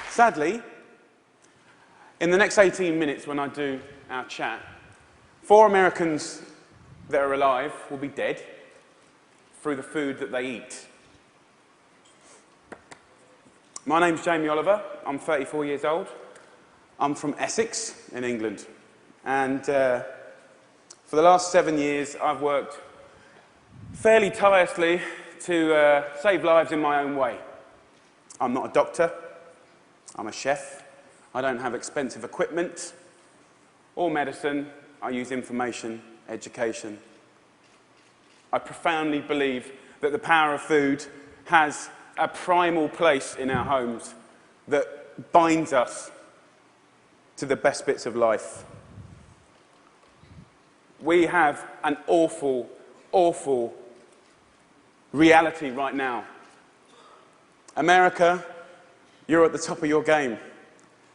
Sadly, in the next 18 minutes when I do our chat, 4 Americans that are alive will be dead through the food that they eat. My name's Jammie Oliver. I'm 34 years old. I'm from Essex in England. And for the last 7 years, I've worked fairly tirelessly to save lives in my own way. I'm not a doctor. I'm a chef. I don't have expensive equipment or medicine. I use information, education. I profoundly believe that the power of food has a primal place in our homes that binds us to the best bits of life. We have an awful, awful reality right now. America, you're at the top of your game.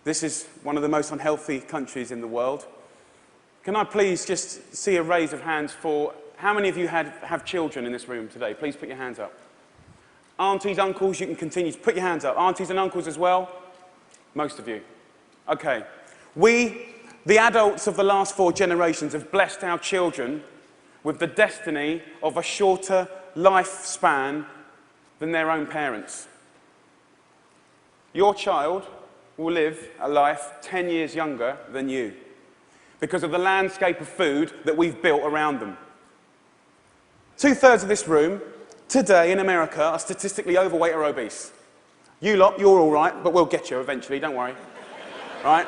This is one of the most unhealthy countries in the world. Can I please just see a raise of hands for how many of you have children in this room today? Please put your hands up. Aunties, uncles, you can continue to put your hands up. Aunties and uncles as well? Most of you. Okay. We, the adults of the last 4 generations, have blessed our children with the destiny of a shorter lifespan than their own parents. Your child will live a life 10 years younger than you because of the landscape of food that we've built around them. 2/3 of this room today in America are statistically overweight or obese. You lot, you're all right, but we'll get you eventually, don't worry. Right?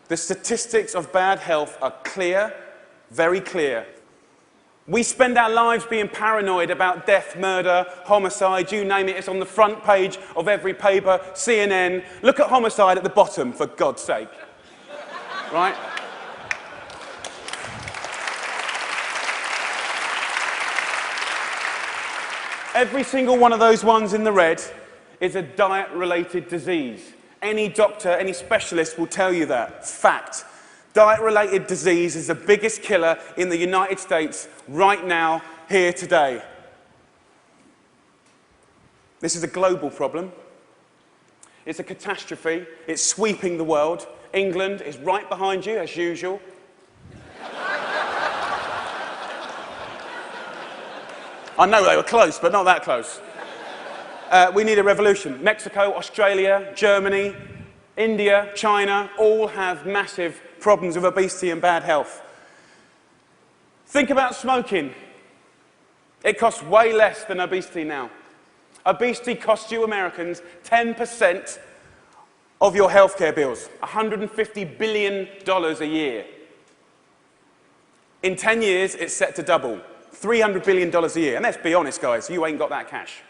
The statistics of bad health are clear, very clear. We spend our lives being paranoid about death, murder, homicide, you name it. It's on the front page of every paper, CNN. Look at homicide at the bottom, for God's sake. Right? Every single one of those ones in the red is a diet-related disease. Any doctor, any specialist will tell you that. Fact. Diet-related disease is the biggest killer in the United States right now, here today. This is a global problem. It's a catastrophe. It's sweeping the world. England is right behind you, as usual. I know they were close, but not that close. We need a revolution. Mexico, Australia, Germany, India, China, all have massive problems with obesity and bad health. Think about smoking. It costs way less than obesity now. Obesity costs you Americans 10% of your healthcare bills, $150 billion a year. In 10 years, it's set to double, $300 billion a year. And let's be honest, guys, you ain't got that cash.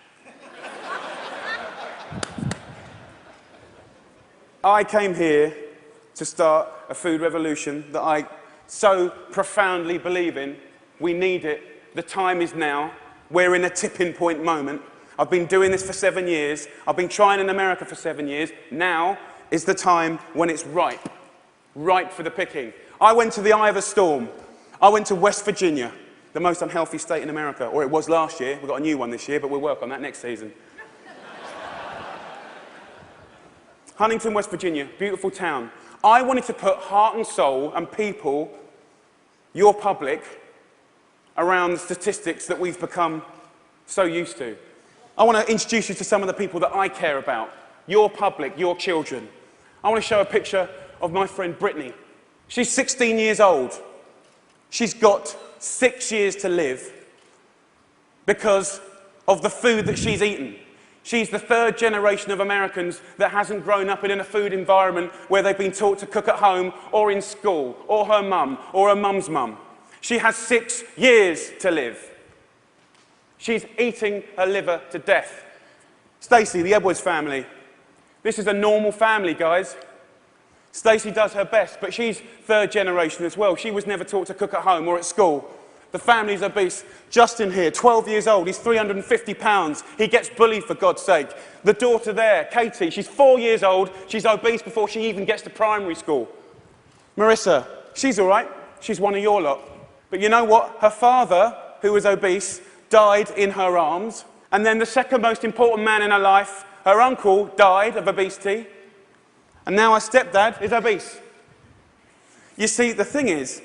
I came here to start a food revolution that I so profoundly believe in. We need it. The time is now. We're in a tipping point moment. I've been doing this for 7 years. I've been trying in America for 7 years. Now is the time when it's ripe. Ripe for the picking. I went to the eye of a storm. I went to West Virginia, the most unhealthy state in America. Or it was last year. We've got a new one this year, but we'll work on that next season. Huntington, West Virginia, beautiful town. I wanted to put heart and soul and people, your public, around the statistics that we've become so used to. I want to introduce you to some of the people that I care about. Your public, your children. I want to show a picture of my friend Brittany. She's 16 years old. She's got 6 years to live because of the food that she's eaten. She's the 3rd generation of Americans that hasn't grown up in a food environment where they've been taught to cook at home or in school, or her mum, or her mum's mum. She has 6 years to live. She's eating her liver to death. Stacey, the Edwards family. This is a normal family, guys. Stacey does her best, but she's 3rd generation as well. She was never taught to cook at home or at school. The family's obese. Justin here, 12 years old, he's 350 pounds. He gets bullied, for God's sake. The daughter there, Katie, she's 4 years old. She's obese before she even gets to primary school. Marissa, she's all right. She's one of your lot. But you know what? Her father, who was obese, died in her arms. And then the second most important man in her life, her uncle, died of obesity. And now her stepdad is obese. You see, the thing is,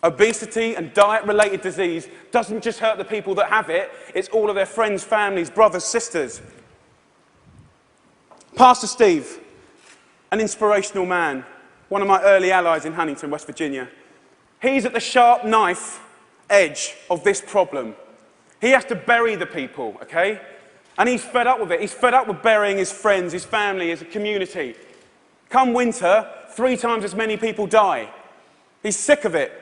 obesity and diet-related disease doesn't just hurt the people that have it, it's all of their friends, families, brothers, sisters. Pastor Steve, an inspirational man, one of my early allies in Huntington, West Virginia. He's at the sharp knife edge of this problem. He has to bury the people, okay? And he's fed up with it. He's fed up with burying his friends, his family, his community. Come winter, 3 times as many people die. He's sick of it.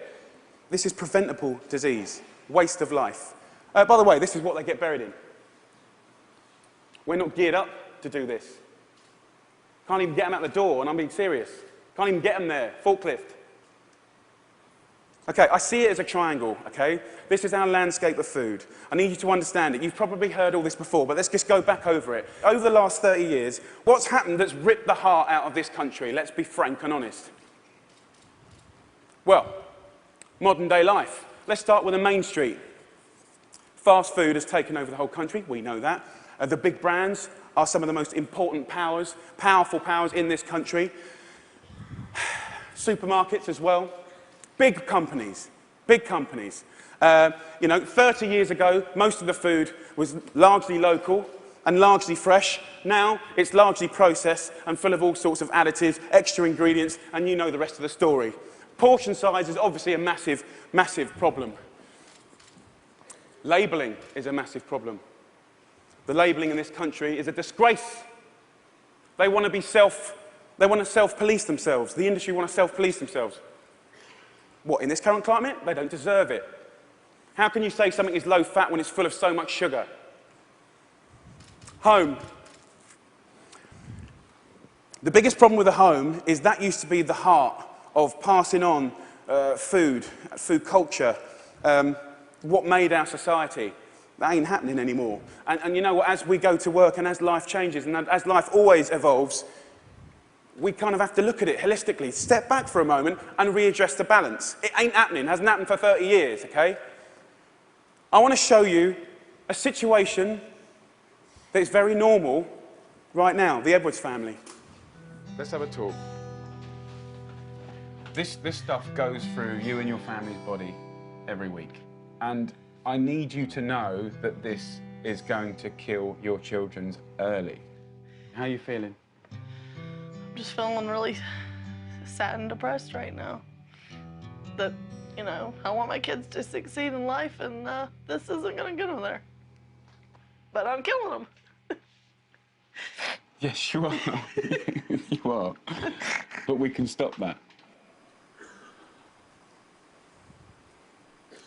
This is preventable disease, waste of life. By the way, this is what they get buried in. We're not geared up to do this. Can't even get them out the door, and I'm being serious. Can't even get them there, forklift. Okay, I see it as a triangle, okay? This is our landscape of food. I need you to understand it. You've probably heard all this before, but let's just go back over it. Over the last 30 years, what's happened that's ripped the heart out of this country? Let's be frank and honest. Well, modern day life. Let's start with the main street. Fast food has taken over the whole country, we know that. The big brands are some of the most important powers, powerful powers in this country. Supermarkets as well. Big companies, big companies. 30 years ago, most of the food was largely local and largely fresh. Now, it's largely processed and full of all sorts of additives, extra ingredients, and you know the rest of the story. Portion size is obviously a massive, massive problem. Labelling is a massive problem. The labelling in this country is a disgrace. They want to self-police themselves. The industry want to self-police themselves. What, in this current climate? They don't deserve it. How can you say something is low fat when it's full of so much sugar? Home. The biggest problem with the home is that used to be the heart of passing on food culture, what made our society. That ain't happening anymore. And you know what, as we go to work and as life changes and as life always evolves, we kind of have to look at it holistically, step back for a moment and readdress the balance. It ain't happening, hasn't happened for 30 years, okay? I want to show you a situation that is very normal right now, the Edwards family. Let's have a talk. This stuff goes through you and your family's body every week. And I need you to know that this is going to kill your children's early. How are you feeling? I'm just feeling really sad and depressed right now. That, I want my kids to succeed in life, and this isn't gonna get them there. But I'm killing them. Yes, you are. You are. But we can stop that.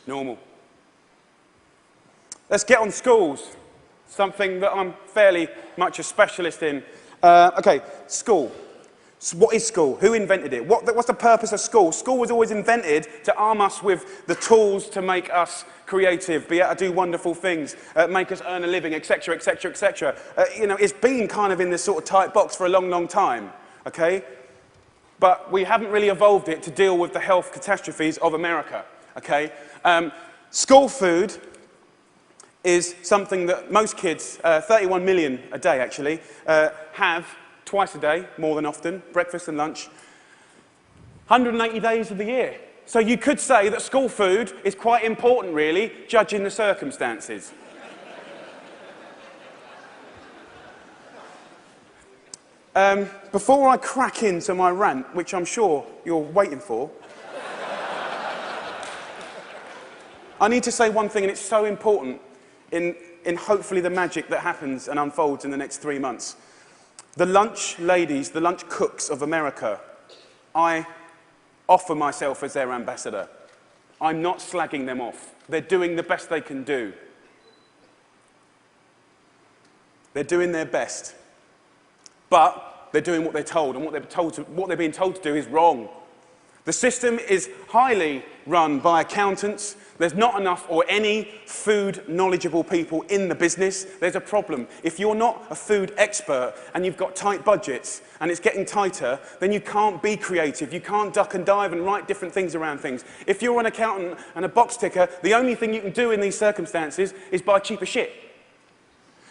Normal. Let's get on schools, something that I'm fairly much a specialist in. Okay, school. So what is school? Who invented it? What's the purpose of school? School was always invented to arm us with the tools to make us creative, be able to do wonderful things, make us earn a living, etc., etc., etc. It's been kind of in this sort of tight box for a long, long time, okay? But we haven't really evolved it to deal with the health catastrophes of America, okay? School food is something that most kids, 31 million a day actually, have twice a day, more than often, breakfast and lunch, 180 days of the year. So you could say that school food is quite important, really, judging the circumstances. Before I crack into my rant, which I'm sure you're waiting for, I need to say one thing, and it's so important in hopefully the magic that happens and unfolds in the next 3 months. The lunch ladies, the lunch cooks of America, I offer myself as their ambassador. I'm not slagging them off. They're doing the best they can do. They're doing their best. But they're doing what they're told, and what they're being told to do is wrong. The system is highly run by accountants. There's not enough or any food knowledgeable people in the business. There's a problem. If you're not a food expert and you've got tight budgets and it's getting tighter, then you can't be creative. You can't duck and dive and write different things around things. If you're an accountant and a box ticker, the only thing you can do in these circumstances is buy cheaper shit.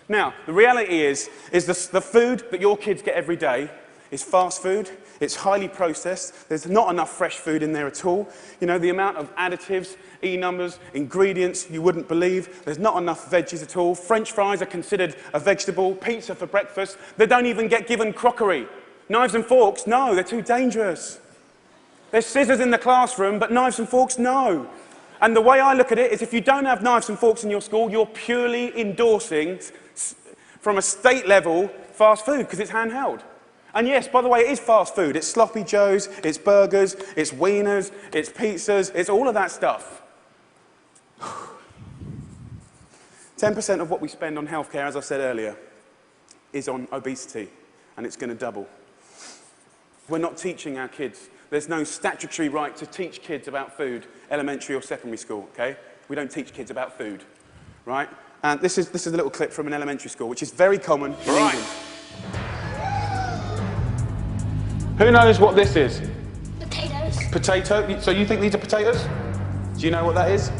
Now, the reality is the food that your kids get every day is fast food. It's highly processed. There's not enough fresh food in there at all. You know, the amount of additives, E-numbers, ingredients you wouldn't believe. There's not enough veggies at all. French fries are considered a vegetable. Pizza for breakfast. They don't even get given crockery. Knives and forks, no, they're too dangerous. There's scissors in the classroom, but knives and forks, no. And the way I look at it is if you don't have knives and forks in your school, you're purely endorsing, from a state level, fast food, because it's handheld. And yes, by the way, it is fast food. It's sloppy joes, it's burgers, it's wieners, it's pizzas, it's all of that stuff. 10% of what we spend on healthcare, as I said earlier, is on obesity, and it's going to double. We're not teaching our kids. There's no statutory right to teach kids about food, elementary or secondary school, okay? We don't teach kids about food, right? And this is a little clip from an elementary school, which is very common in England. Who knows what this is? Potatoes. Potato? So you think these are potatoes? Do you know what that is?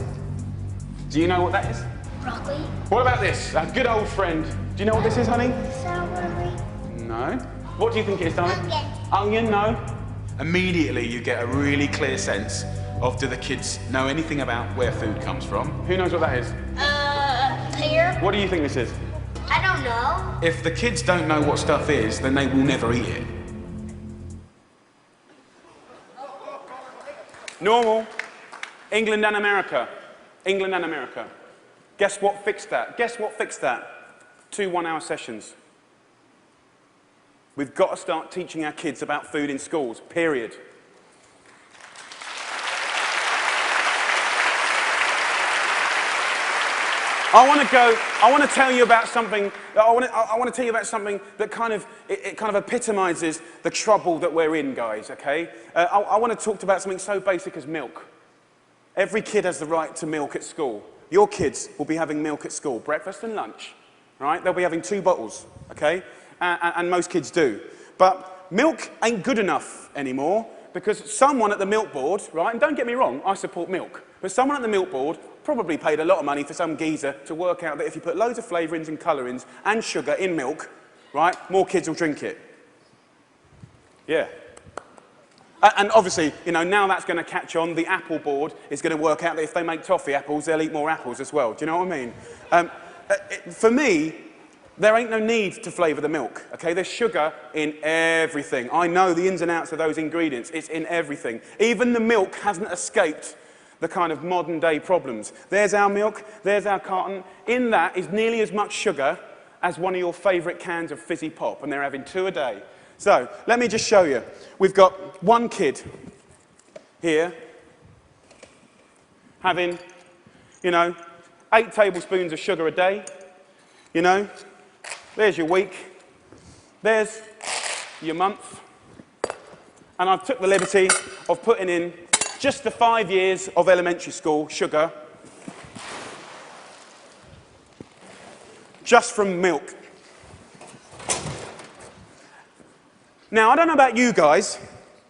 Do you know what that is? Broccoli. What about this? Our good old friend. Do you know what this is, honey? Celery. No. What do you think it is, darling? Onion. Onion, no. Immediately you get a really clear sense of, do the kids know anything about where food comes from? Who knows what that is? Pear. What do you think this is? I don't know. If the kids don't know what stuff is, then they will never eat it. Normal. England and America. England and America. Guess what fixed that? Guess what fixed that? 2 one-hour sessions. We've got to start teaching our kids about food in schools, period. I want to tell you about something. I want to tell you about something that kind of epitomizes the trouble that we're in, guys. Okay? I want to talk about something so basic as milk. Every kid has the right to milk at school. Your kids will be having milk at school, breakfast and lunch. Right? They'll be having 2 bottles. Okay? And most kids do. But milk ain't good enough anymore because someone at the milk board, right? And don't get me wrong, I support milk. But someone at the milk board probably paid a lot of money for some geezer to work out that if you put loads of flavourings and colourings and sugar in milk, right, more kids will drink it. Yeah. And obviously, you know, now that's going to catch on. The Apple board is going to work out that if they make toffee apples, they'll eat more apples as well. Do you know what I mean? For me, there ain't no need to flavour the milk, okay? There's sugar in everything. I know the ins and outs of those ingredients. It's in everything. Even the milk hasn't escaped the kind of modern day problems. There's our milk, there's our carton. In that is nearly as much sugar as one of your favourite cans of fizzy pop, and they're having 2 a day. So, let me just show you. We've got one kid here having, you know, 8 tablespoons of sugar a day, you know. There's your week, there's your month, and I've took the liberty of putting in just the 5 years of elementary school sugar, just from milk. Now, I don't know about you guys,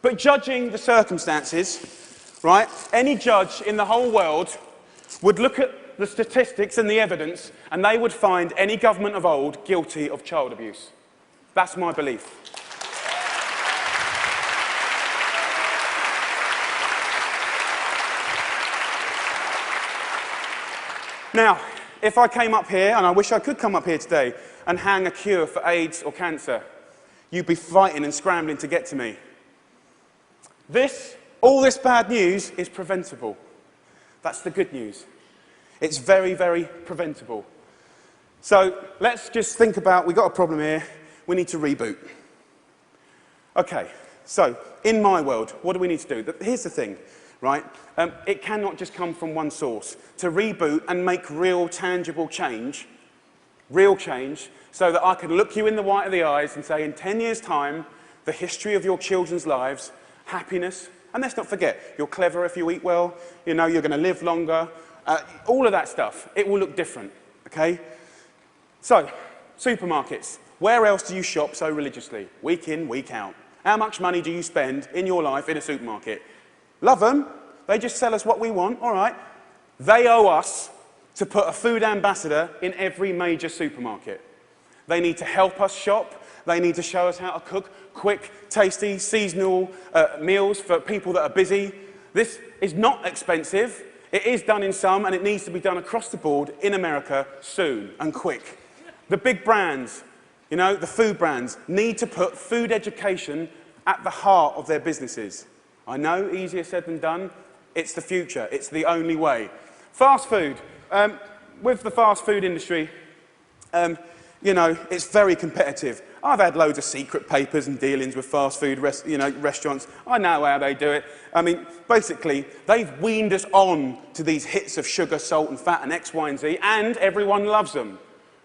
but judging the circumstances, right, any judge in the whole world would look at the statistics and the evidence, and they would find any government of old guilty of child abuse. That's my belief. Now, if I came up here, and I wish I could come up here today, and hang a cure for AIDS or cancer, you'd be fighting and scrambling to get to me. All this bad news is preventable. That's the good news. It's very, very preventable. So let's just think about, we've got a problem here, we need to reboot. Okay, so in my world, what do we need to do? Here's the thing, right? It cannot just come from one source. To reboot and make real, tangible change, so that I can look you in the white of the eyes and say, in 10 years' time, the history of your children's lives, happiness, And let's not forget, you're clever if you eat well, you know, you're going to live longer, all of that stuff. It will look different, okay? So, supermarkets. Where else do you shop so religiously? Week in, week out. How much money do you spend in your life in a supermarket? Love them. They just sell us what we want, all right. They owe us to put a food ambassador in every major supermarket. They need to help us shop. They need to show us how to cook quick, tasty, seasonal meals for people that are busy. This is not expensive. It is done in some, and it needs to be done across the board in America soon and quick. The big brands, you know, the food brands, need to put food education at the heart of their businesses. I know, easier said than done. It's the future. It's the only way. Fast food. With the fast food industry, you know, it's very competitive. I've had loads of secret papers and dealings with fast food restaurants. I know how they do it. I mean, basically, they've weaned us on to these hits of sugar, salt, and fat, and X, Y, and Z, and everyone loves them,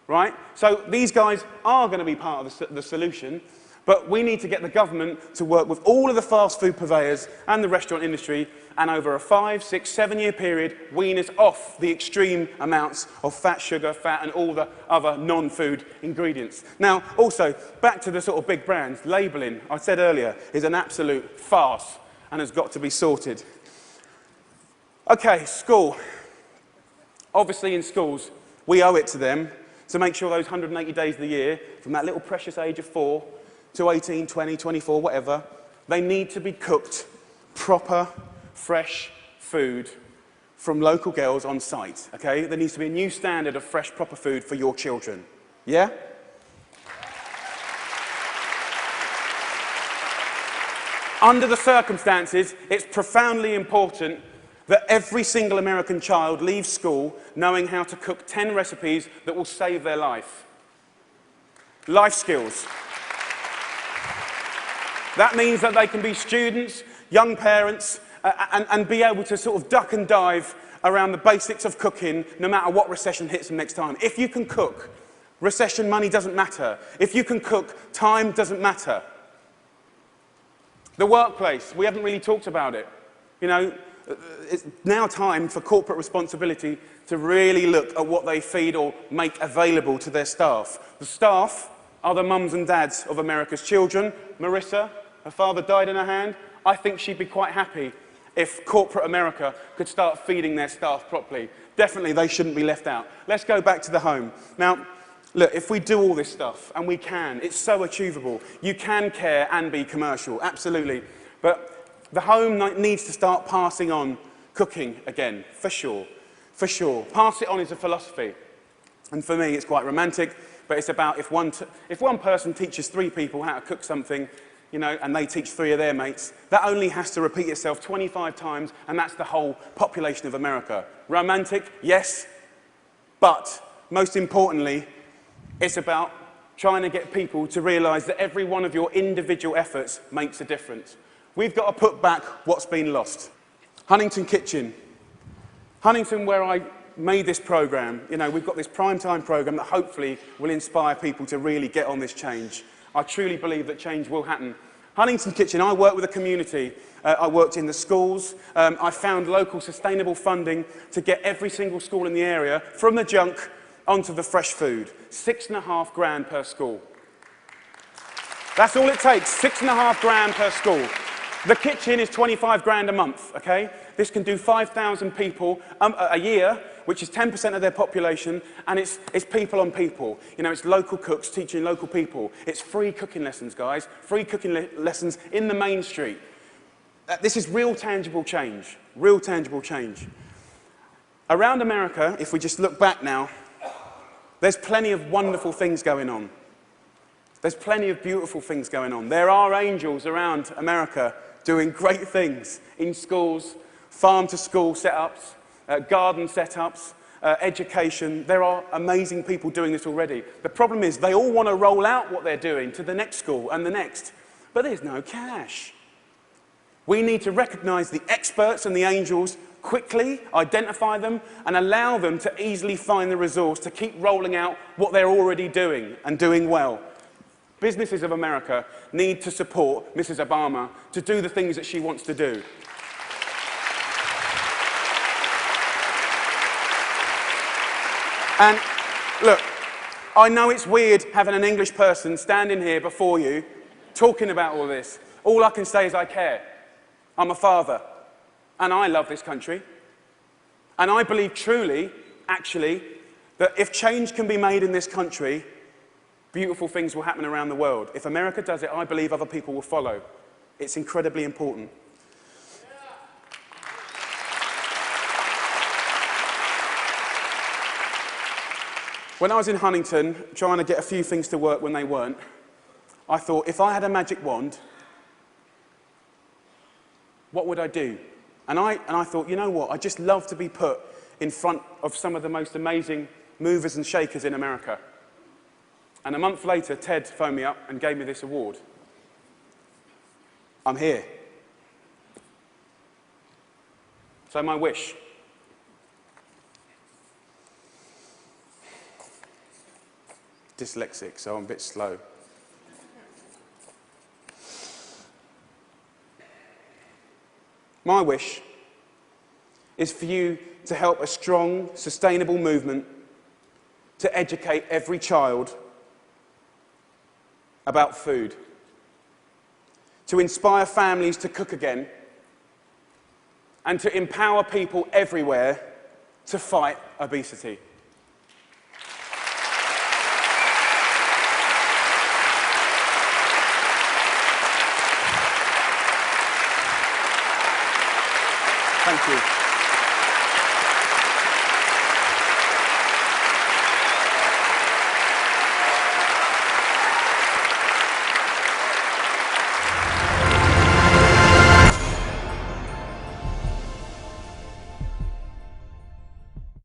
right? So these guys are going to be part of the solution, but we need to get the government to work with all of the fast food purveyors and the restaurant industry, and over a 5, 6, 7 year period, wean us off the extreme amounts of fat, sugar, fat, and all the other non-food ingredients. Now, also, back to the sort of big brands, labelling, I said earlier, is an absolute farce and has got to be sorted. Okay, school. Obviously, in schools, we owe it to them to make sure those 180 days of the year, from that little precious age of 4 to 18, 20, 24, whatever, they need to be cooked proper, fresh food from local girls on site, okay? There needs to be a new standard of fresh, proper food for your children. Yeah? Under the circumstances, it's profoundly important that every single American child leaves school knowing how to cook 10 recipes that will save their life. Life skills. That means that they can be students, young parents, and be able to sort of duck and dive around the basics of cooking no matter what recession hits them next time. If you can cook, recession money doesn't matter. If you can cook, time doesn't matter. The workplace, we haven't really talked about it. You know, it's now time for corporate responsibility to really look at what they feed or make available to their staff. The staff are the mums and dads of America's children. Marissa, her father died in her hand. I think she'd be quite happy if corporate America could start feeding their staff properly. Definitely, they shouldn't be left out. Let's go back to the home. Now, look, if we do all this stuff, and we can, it's so achievable. You can care and be commercial, absolutely. But the home needs to start passing on cooking again, for sure, for sure. Pass it on is a philosophy. And for me, it's quite romantic, but it's about if one person teaches 3 people how to cook something, you know, and they teach 3 of their mates, that only has to repeat itself 25 times, and that's the whole population of America. Romantic, yes, but most importantly, it's about trying to get people to realise that every one of your individual efforts makes a difference. We've got to put back what's been lost. Huntington Kitchen. Huntington, where I made this programme, you know, we've got this primetime programme that hopefully will inspire people to really get on this change. I truly believe that change will happen. Huntington Kitchen, I work with a community. I worked in the schools. I found local sustainable funding to get every single school in the area from the junk onto the fresh food. $6.5 grand per school. That's all it takes, $6.5 grand per school. The kitchen is 25 grand a month, okay? This can do 5,000 people a year, which is 10% of their population, and it's people on people. You know, it's local cooks teaching local people. It's free cooking lessons, guys. Free cooking lessons in the main street. This is real tangible change. Real tangible change. Around America, if we just look back now, there's plenty of wonderful things going on. There's plenty of beautiful things going on. There are angels around America doing great things in schools, farm-to-school setups, garden setups, education. There are amazing people doing this already. The problem is they all want to roll out what they're doing to the next school and the next, but there's no cash. We need to recognise the experts and the angels quickly, identify them, and allow them to easily find the resource to keep rolling out what they're already doing and doing well. businesses of America need to support Mrs. Obama to do the things that she wants to do. And look, I know it's weird having an English person standing here before you talking about all this. All I can say is I care. I'm a father, and I love this country. And I believe truly, actually, that if change can be made in this country, beautiful things will happen around the world. If America does it, I believe other people will follow. It's incredibly important. When I was in Huntington, trying to get a few things to work when they weren't, I thought, if I had a magic wand, what would I do? And I thought, you know what, I'd just love to be put in front of some of the most amazing movers and shakers in America. And a month later, Ted phoned me up and gave me this award. I'm here. So my wish. Dyslexic, so I'm a bit slow. My wish is for you to help a strong, sustainable movement to educate every child about food, to inspire families to cook again, and to empower people everywhere to fight obesity. Thank you.